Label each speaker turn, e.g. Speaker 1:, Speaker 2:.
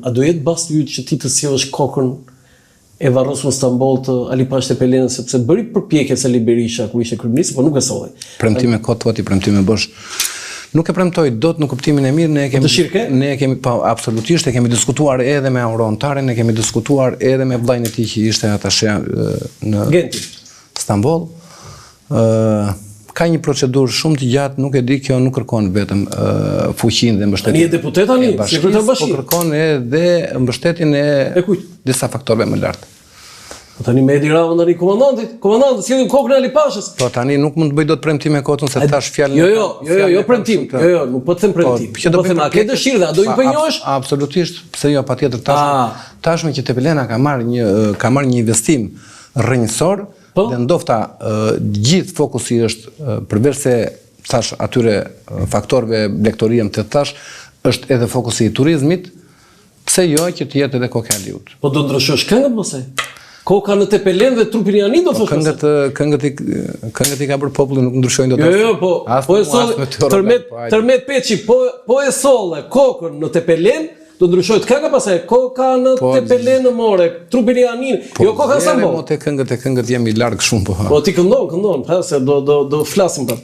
Speaker 1: a do jetë basti yt që ti të sjellësh kokën e varrosur në Stamboll të Alipash Tepelenës, sepse bëri përpjekje Sali Berisha kur ishte kryeminist, por nuk e solli.
Speaker 2: Premtime kot thoti, premtime bosh. Nuk e premtoj dot në kuptimin e mirë, ne e kemi absolutisht e kemi diskutuar edhe me Auron Tarin, ne kemi diskutuar edhe me vllajën e tij që ishte atashe në
Speaker 1: Genti,
Speaker 2: Stamboll. Ka një procedurë shumë të gjatë, nuk e di, kjo nuk kërkon vetëm fuqinë dhe mbështetjen.
Speaker 1: Tani je deputet tani, sekretar bashkie.
Speaker 2: Po kërkon edhe mbështetjen e disa faktorëve më lartë.
Speaker 1: Po tani me Edi Ramën tani komandanti sjellin kokën e Alipashës.
Speaker 2: Po tani nuk mund të bëj dot premtime kotën se thash fjalën.
Speaker 1: Jo premtim. Jo, nuk po të them premtim. Po them a ke dëshirë dhe a do i bënjosh?
Speaker 2: Absolutisht, pse jo, patjetër tashmë që Tepelena ka marrë një investim rrënjësor dhe ndofta gjithë fokusi është përveç se thash atyre faktorëve blegtorie të thash, është edhe fokusi i turizmit, pse jo që të jetë edhe koka e liut.
Speaker 1: Po do ndryshosh këngët mos e? Koka në Tepelenë dhe trupi Riani do thosh.
Speaker 2: Këngët i ka bërë populli, nuk ndryshojnë dot.
Speaker 1: Jo, po e solle Tërmet Peçi, po e solle kokën në Tepelenë, do ndryshojë kënga pastaj koka në Tepelenë more, trupi Riani, jo koka në Stamboll.
Speaker 2: Po te këngët jemi larg shumë po.
Speaker 1: Po ti këndon, se do flasim për.